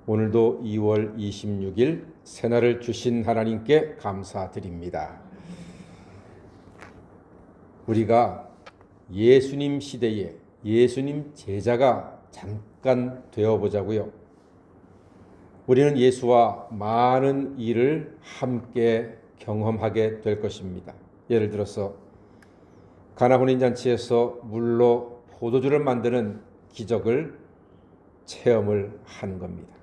오늘도 2월 26일 새날을 주신 하나님께 감사드립니다. 우리가 예수님 시대에 예수님 제자가 잠깐 되어보자고요. 우리는 예수와 많은 일을 함께 경험하게 될 것입니다. 예를 들어서 가나 혼인잔치에서 물로 포도주를 만드는 기적을 체험을 하는 겁니다.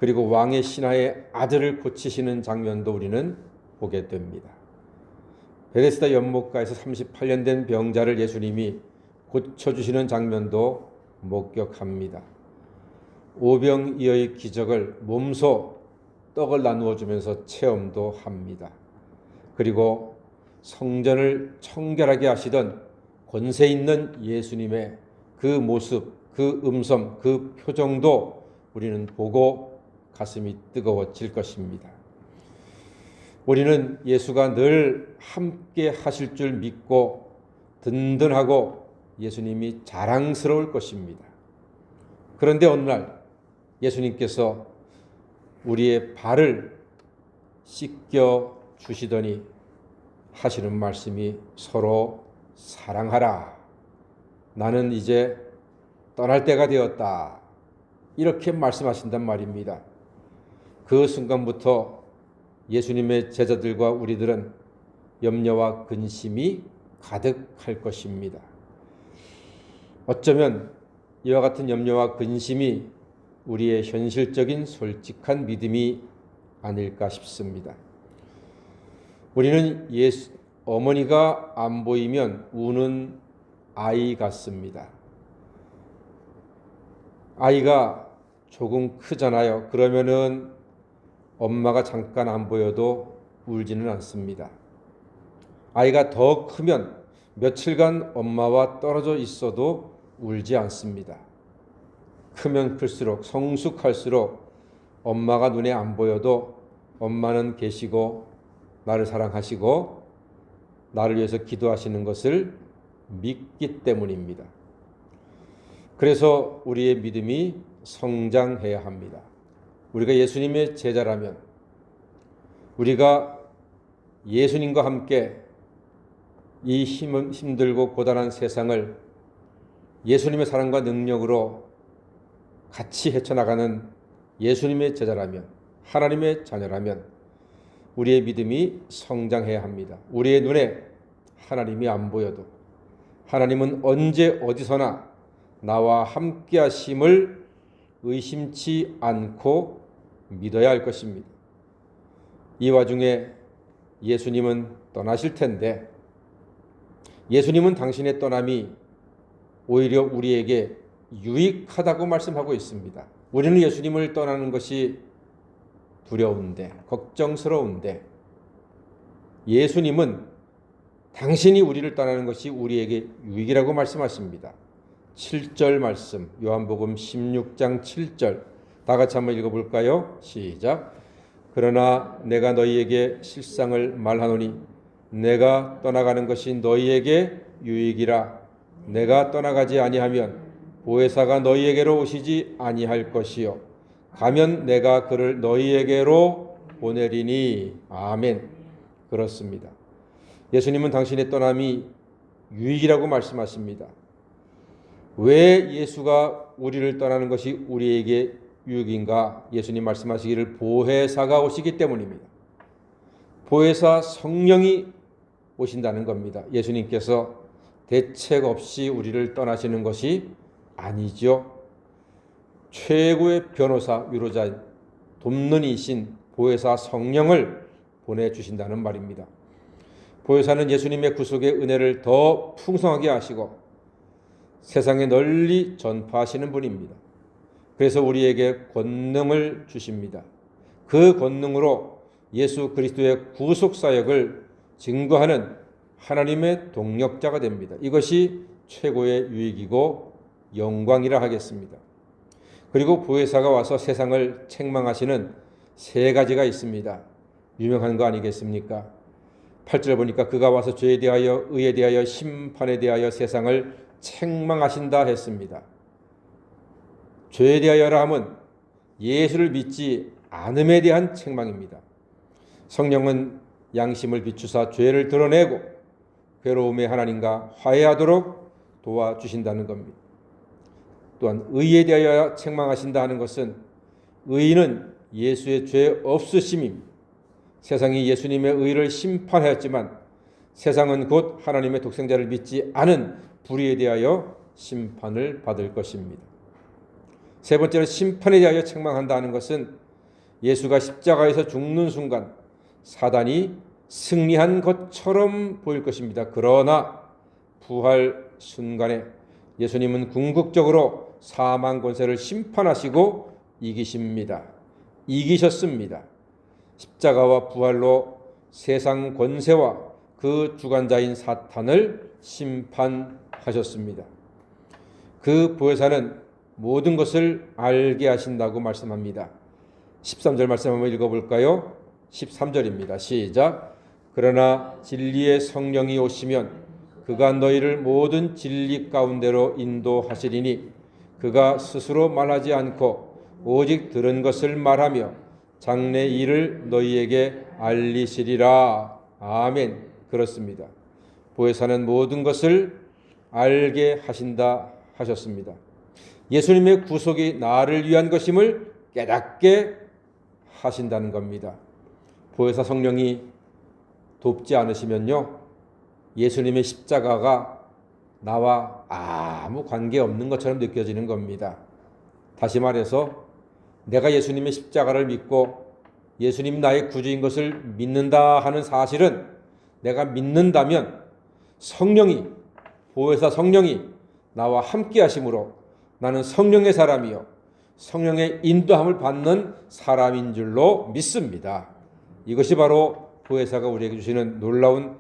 그리고 왕의 신하의 아들을 고치시는 장면도 우리는 보게 됩니다. 베데스다 연못가에서 38년 된 병자를 예수님이 고쳐주시는 장면도 목격합니다. 오병이어의 기적을 몸소 떡을 나누어 주면서 체험도 합니다. 그리고 성전을 청결하게 하시던 권세 있는 예수님의 그 모습, 그 음성, 그 표정도 우리는 보고 가슴이 뜨거워질 것입니다. 우리는 예수가 늘 함께 하실 줄 믿고 든든하고 예수님이 자랑스러울 것입니다. 그런데 어느 날 예수님께서 우리의 발을 씻겨 주시더니 하시는 말씀이 서로 사랑하라. 나는 이제 떠날 때가 되었다. 이렇게 말씀하신단 말입니다. 그 순간부터 예수님의 제자들과 우리들은 염려와 근심이 가득할 것입니다. 어쩌면 이와 같은 염려와 근심이 우리의 현실적인 솔직한 믿음이 아닐까 싶습니다. 우리는 어머니가 안 보이면 우는 아이 같습니다. 아이가 조금 크잖아요. 그러면은 엄마가 잠깐 안 보여도 울지는 않습니다. 아이가 더 크면 며칠간 엄마와 떨어져 있어도 울지 않습니다. 크면 클수록 성숙할수록 엄마가 눈에 안 보여도 엄마는 계시고 나를 사랑하시고 나를 위해서 기도하시는 것을 믿기 때문입니다. 그래서 우리의 믿음이 성장해야 합니다. 우리가 예수님의 제자라면 우리가 예수님과 함께 이 힘들고 고단한 세상을 예수님의 사랑과 능력으로 같이 헤쳐나가는 예수님의 제자라면 하나님의 자녀라면 우리의 믿음이 성장해야 합니다. 우리의 눈에 하나님이 안 보여도 하나님은 언제 어디서나 나와 함께 하심을 의심치 않고 믿어야 할 것입니다. 이 와중에 예수님은 떠나실 텐데 예수님은 당신의 떠남이 오히려 우리에게 유익하다고 말씀하고 있습니다. 우리는 예수님을 떠나는 것이 두려운데 걱정스러운데 예수님은 당신이 우리를 떠나는 것이 우리에게 유익이라고 말씀하십니다. 7절 말씀 요한복음 16장 7절 다 같이 한번 읽어볼까요? 시작. 그러나 내가 너희에게 실상을 말하노니 내가 떠나가는 것이 너희에게 유익이라. 내가 떠나가지 아니하면 보혜사가 너희에게로 오시지 아니할 것이요 가면 내가 그를 너희에게로 보내리니. 아멘. 그렇습니다. 예수님은 당신의 떠남이 유익이라고 말씀하십니다. 왜 예수가 우리를 떠나는 것이 우리에게 유익인가? 예수님 말씀하시기를 보혜사가 오시기 때문입니다. 보혜사 성령이 오신다는 겁니다. 예수님께서 대책 없이 우리를 떠나시는 것이 아니죠. 최고의 변호사, 위로자, 돕는 이신 보혜사 성령을 보내주신다는 말입니다. 보혜사는 예수님의 구속의 은혜를 더 풍성하게 하시고 세상에 널리 전파하시는 분입니다. 그래서 우리에게 권능을 주십니다. 그 권능으로 예수 그리스도의 구속사역을 증거하는 하나님의 동력자가 됩니다. 이것이 최고의 유익이고 영광이라 하겠습니다. 그리고 보혜사가 와서 세상을 책망하시는 세 가지가 있습니다. 유명한 거 아니겠습니까? 8절 보니까 그가 와서 죄에 대하여 의에 대하여 심판에 대하여 세상을 책망하신다 했습니다. 죄에 대하여라 함은 예수를 믿지 않음에 대한 책망입니다. 성령은 양심을 비추사 죄를 드러내고 괴로움의 하나님과 화해하도록 도와주신다는 겁니다. 또한 의에 대하여 책망하신다 하는 것은 의인은 예수의 죄 없으심입니다. 세상이 예수님의 의를 심판하였지만 세상은 곧 하나님의 독생자를 믿지 않은 불의에 대하여 심판을 받을 것입니다. 세 번째로 심판에 대하여 책망한다 하는 것은 예수가 십자가에서 죽는 순간 사단이 승리한 것처럼 보일 것입니다. 그러나 부활 순간에 예수님은 궁극적으로 사망 권세를 심판하시고 이기십니다. 이기셨습니다. 십자가와 부활로 세상 권세와 그 주관자인 사탄을 심판하셨습니다. 그 보혜사는 모든 것을 알게 하신다고 말씀합니다. 13절 말씀 한번 읽어볼까요? 13절입니다. 시작. 그러나 진리의 성령이 오시면 그가 너희를 모든 진리 가운데로 인도하시리니 그가 스스로 말하지 않고 오직 들은 것을 말하며 장래 일을 너희에게 알리시리라. 아멘. 그렇습니다. 보혜사는 모든 것을 알게 하신다 하셨습니다. 예수님의 구속이 나를 위한 것임을 깨닫게 하신다는 겁니다. 보혜사 성령이 돕지 않으시면요, 예수님의 십자가가 나와 아무 관계없는 것처럼 느껴지는 겁니다. 다시 말해서 내가 예수님의 십자가를 믿고 예수님 나의 구주인 것을 믿는다 하는 사실은 내가 믿는다면 성령이, 보혜사 성령이 나와 함께 하심으로 나는 성령의 사람이요 성령의 인도함을 받는 사람인 줄로 믿습니다. 이것이 바로 보혜사가 우리에게 주시는 놀라운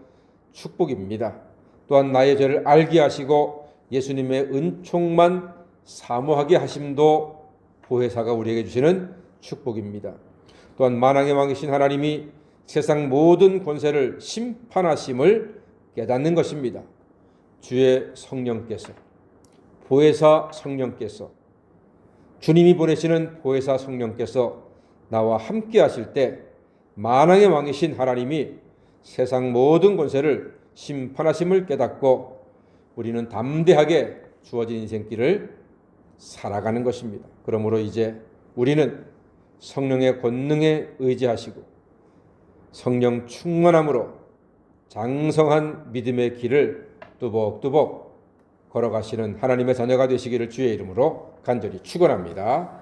축복입니다. 또한 나의 죄를 알게 하시고 예수님의 은총만 사모하게 하심도 보혜사가 우리에게 주시는 축복입니다. 또한 만왕의 왕이신 하나님이 세상 모든 권세를 심판하심을 깨닫는 것입니다. 주의 성령께서, 보혜사 성령께서, 주님이 보내시는 보혜사 성령께서 나와 함께 하실 때 만왕의 왕이신 하나님이 세상 모든 권세를 심판하심을 깨닫고 우리는 담대하게 주어진 인생길을 살아가는 것입니다. 그러므로 이제 우리는 성령의 권능에 의지하시고 성령 충만함으로 장성한 믿음의 길을 뚜벅뚜벅 걸어가시는 하나님의 자녀가 되시기를 주의 이름으로 간절히 축원합니다.